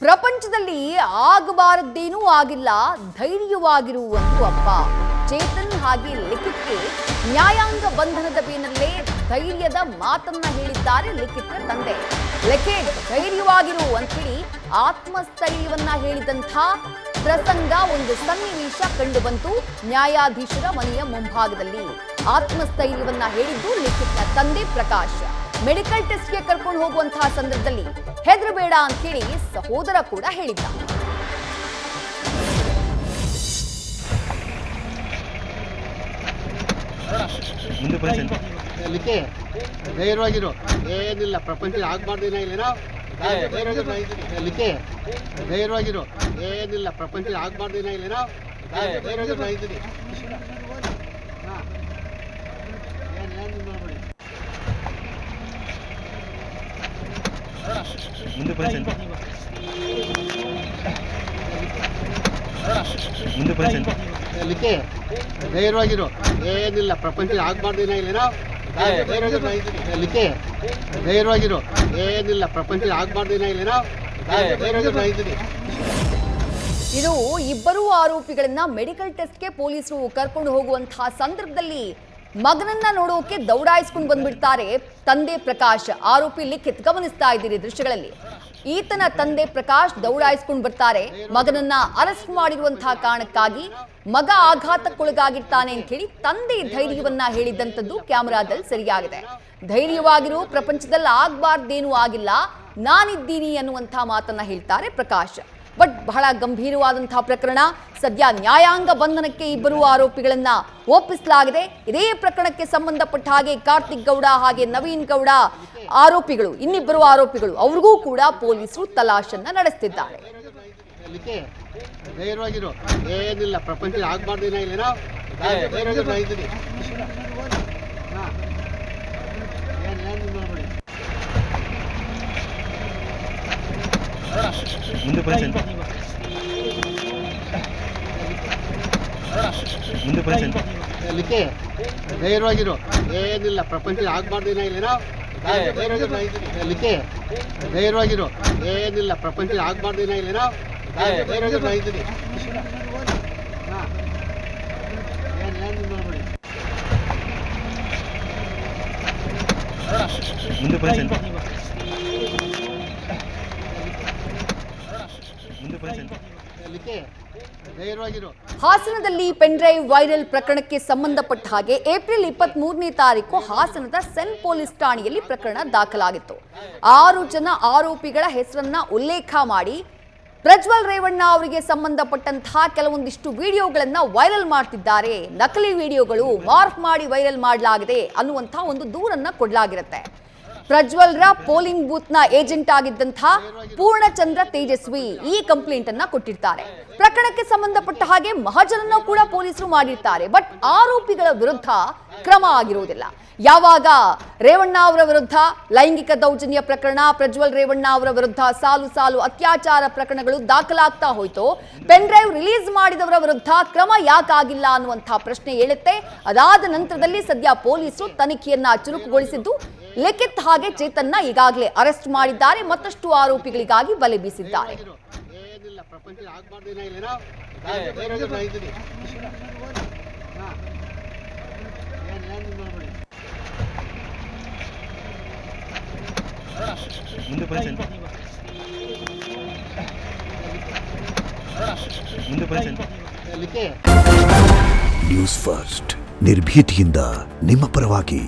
ಪ್ರಪಂಚದಲ್ಲಿ ಆಗಬಾರದ್ದೇನೂ ಆಗಿಲ್ಲ, ಧೈರ್ಯವಾಗಿರುವಂತೂ ಅಪ್ಪ. ಚೇತನ್ ಹಾಗೆ ಲಿಖಿತ್ಗೆ ನ್ಯಾಯಾಂಗ ಬಂಧನದ ಬೆನ್ನಲ್ಲೇ ಧೈರ್ಯದ ಮಾತನ್ನ ಹೇಳಿದ್ದಾರೆ ಲಿಖಿತ್ರ ತಂದೆ. ಲಿಖಿತ್ ಧೈರ್ಯವಾಗಿರು ಅಂತೇಳಿ ಆತ್ಮಸ್ಥೈರ್ಯವನ್ನ ಹೇಳಿದಂಥ ಪ್ರಸಂಗ, ಒಂದು ಸನ್ನಿವೇಶ ಕಂಡು ಬಂತು ನ್ಯಾಯಾಧೀಶರ ಮನೆಯ ಮುಂಭಾಗದಲ್ಲಿ. ಆತ್ಮಸ್ಥೈರ್ಯವನ್ನ ಹೇಳಿದ್ದು ಲಿಖಿತ್ನ ತಂದೆ ಪ್ರಕಾಶ್. ಮೆಡಿಕಲ್ ಟೆಸ್ಟ್ಗೆ ಕರ್ಕೊಂಡು ಹೋಗುವಂತಹ ಸಂದರ್ಭದಲ್ಲಿ ಹೆದರಬೇಡ ಅಂತ ಹೇಳಿ ಸಹೋದರ ಕೂಡ ಹೇಳಿದ್ದ. ಧೈರ್ಯವಾಗಿರು, ಏನಿಲ್ಲ ಪ್ರಪಂಚದಲ್ಲಿ ಆಗ್ಬಾರ್ದೇನ ಇಲ್ಲೇನೋ. ಧೈರ್ಯವಾಗಿರು, ಏನಿಲ್ಲ ಪ್ರಪಂಚದಲ್ಲಿ ಆಗ್ಬಾರ್ದೇನ ಇಲ್ಲೇನೋ. ಧೈರ್ಯವಾಗಿರು. ಧೈರ್ಯವಾಗಿರು, ಏನಿಲ್ಲ ಪ್ರಪಂಚದಲ್ಲಿ ಆಗ್ಬಾರ್ದೇನ ಇಲ್ಲೇನೋ. ಧೈರ್ಯವಾಗಿರು, ಏನಿಲ್ಲ ಪ್ರಪಂಚದಲ್ಲಿ ಆಗ್ಬಾರ್ದೇನ ಇಲ್ಲೇನೋ. ಇದು ಇಬ್ಬರೂ ಆರೋಪಿಗಳನ್ನ ಮೆಡಿಕಲ್ ಟೆಸ್ಟ್ಗೆ ಪೊಲೀಸರು ಕರ್ಕೊಂಡು ಹೋಗುವಂತಹ ಸಂದರ್ಭದಲ್ಲಿ ಮಗನನ್ನ ನೋಡೋಕೆ ದೌಡಾಯಿಸ್ಕೊಂಡು ಬಂದ್ಬಿಡ್ತಾರೆ ತಂದೆ ಪ್ರಕಾಶ್. ಆರೋಪಿ ಲಿಖಿತ್ ಗಮನಿಸ್ತಾ ಇದ್ದೀರಿ ದೃಶ್ಯಗಳಲ್ಲಿ. ಈತನ ತಂದೆ ಪ್ರಕಾಶ್ ದೌಡಾಯಿಸ್ಕೊಂಡು ಬರ್ತಾರೆ. ಮಗನನ್ನ ಅರೆಸ್ಟ್ ಮಾಡಿರುವಂತಹ ಕಾರಣಕ್ಕಾಗಿ ಮಗ ಆಘಾತಕ್ಕೊಳಗಾಗಿರ್ತಾನೆ ಅಂತ ಹೇಳಿ ತಂದೆ ಧೈರ್ಯವನ್ನ ಹೇಳಿದಂಥದ್ದು ಕ್ಯಾಮೆರಾದಲ್ಲಿ ಸರಿಯಾಗಿದೆ. ಧೈರ್ಯವಾಗಿರು, ಪ್ರಪಂಚದಲ್ಲಿ ಆಗ್ಬಾರ್ದೇನೂ ಆಗಿಲ್ಲ, ನಾನಿದ್ದೀನಿ ಅನ್ನುವಂಥ ಮಾತನ್ನ ಹೇಳ್ತಾರೆ ಪ್ರಕಾಶ್. ಬಟ್ ಬಹಳ ಗಂಭೀರವಾದಂತಹ ಪ್ರಕರಣ. ಸದ್ಯ ನ್ಯಾಯಾಂಗ ಬಂಧನಕ್ಕೆ ಇಬ್ಬರು ಆರೋಪಿಗಳನ್ನ ಒಪ್ಪಿಸಲಾಗಿದೆ. ಇದೇ ಪ್ರಕರಣಕ್ಕೆ ಸಂಬಂಧಪಟ್ಟ ಹಾಗೆ ಕಾರ್ತಿಕ್ ಗೌಡ ಹಾಗೆ ನವೀನ್ ಗೌಡ ಆರೋಪಿಗಳು, ಇನ್ನಿಬ್ಬರು ಆರೋಪಿಗಳು, ಅವ್ರಿಗೂ ಕೂಡ ಪೊಲೀಸರು ತಲಾಶನ್ನ ನಡೆಸ್ತಿದ್ದಾರೆ. ಧೈರ್ಯವಾಗಿರು, ಏನಿಲ್ಲ ಪ್ರಪಂಚದಲ್ಲಿ ಆಗ್ಬಾರ್ದೇನ ಇಲ್ಲೇನೋ. ಧೈರ್ಯವಾಗಿರು, ಏನಿಲ್ಲ ಪ್ರಪಂಚದಲ್ಲಿ ಆಗ್ಬಾರ್ದೇನ ಇಲ್ಲೇನೋ. ಧೈರ್ಯವಾಗಿರು, ಏನಿಲ್ಲ ಪ್ರಪಂಚದಲ್ಲಿ ಆಗ್ಬಾರ್ದೇನ ಇಲ್ಲೇನೋ. ಹಾಸನದಲ್ಲಿ ಪೆನ್ ಡ್ರೈವ್ ವೈರಲ್ ಪ್ರಕರಣಕ್ಕೆ ಸಂಬಂಧಪಟ್ಟ ಹಾಗೆ ಏಪ್ರಿಲ್ 23ನೇ ತಾರೀಕು ಹಾಸನದ ಸೆನ್ ಪೊಲೀಸ್ ಠಾಣೆಯಲ್ಲಿ ಪ್ರಕರಣ ದಾಖಲಾಗಿತ್ತು. 6 ಜನ ಆರೋಪಿಗಳ ಹೆಸರನ್ನ ಉಲ್ಲೇಖ ಮಾಡಿ ಪ್ರಜ್ವಲ್ ರೇವಣ್ಣ ಅವರಿಗೆ ಸಂಬಂಧಪಟ್ಟಂತಹ ಕೆಲವೊಂದಿಷ್ಟು ವಿಡಿಯೋಗಳನ್ನ ವೈರಲ್ ಮಾಡ್ತಿದ್ದಾರೆ. ನಕಲಿ ವಿಡಿಯೋಗಳು ಮಾರ್ಫ್ ಮಾಡಿ ವೈರಲ್ ಮಾಡಲಾಗಿದೆ ಅನ್ನುವಂತಹ ಒಂದು ದೂರನ್ನ ಕೊಡಲಾಗಿರುತ್ತೆ. ಪ್ರಜ್ವಲ್ರ ಪೋಲಿಂಗ್ ಬೂತ್ ನ ಏಜೆಂಟ್ ಆಗಿದ್ದಂತಹ ಪೂರ್ಣಚಂದ್ರ ತೇಜಸ್ವಿ ಈ ಕಂಪ್ಲೇಂಟ್ ಅನ್ನ ಕೊಟ್ಟಿರ್ತಾರೆ. ಪ್ರಕರಣಕ್ಕೆ ಸಂಬಂಧಪಟ್ಟ ಹಾಗೆ ಮಹಾಜನನ್ನು ಕೂಡ ಪೊಲೀಸರು ಮಾಡಿರ್ತಾರೆ. ಬಟ್ ಆರೋಪಿಗಳ ವಿರುದ್ಧ ಕ್ರಮ ಆಗಿರುವುದಿಲ್ಲ. ಯಾವಾಗ ರೇವಣ್ಣ ಅವರ ವಿರುದ್ಧ ಲೈಂಗಿಕ ದೌರ್ಜನ್ಯ ಪ್ರಕರಣ, ಪ್ರಜ್ವಲ್ ರೇವಣ್ಣ ಅವರ ವಿರುದ್ಧ ಸಾಲು ಸಾಲು ಅತ್ಯಾಚಾರ ಪ್ರಕರಣಗಳು ದಾಖಲಾಗ್ತಾ ಹೋಯ್ತು, ಪೆನ್ ಡ್ರೈವ್ ರಿಲೀಸ್ ಮಾಡಿದವರ ವಿರುದ್ಧ ಕ್ರಮ ಯಾಕಾಗಿಲ್ಲ ಅನ್ನುವಂತಹ ಪ್ರಶ್ನೆ ಏಳುತ್ತೆ. ಅದಾದ ನಂತರದಲ್ಲಿ ಸದ್ಯ ಪೊಲೀಸರು ತನಿಖೆಯನ್ನ ಚುರುಕುಗೊಳಿಸಿದ್ದು ಲಿಖಿತ್ ಹಾಗೆ ಚೇತನ್ನ ಈಗಾಗಲೇ ಅರೆಸ್ಟ್ ಮಾಡಿದ್ದಾರೆ. ಮತ್ತಷ್ಟು ಆರೋಪಿಗಳಿಗಾಗಿ ಬಲೆ ಬೀಸಿದ್ದಾರೆ. ನ್ಯೂಸ್ ಫಸ್ಟ್, ನಿರ್ಭೀತಿಯಿಂದ ನಿಮ್ಮ ಪರವಾಗಿ.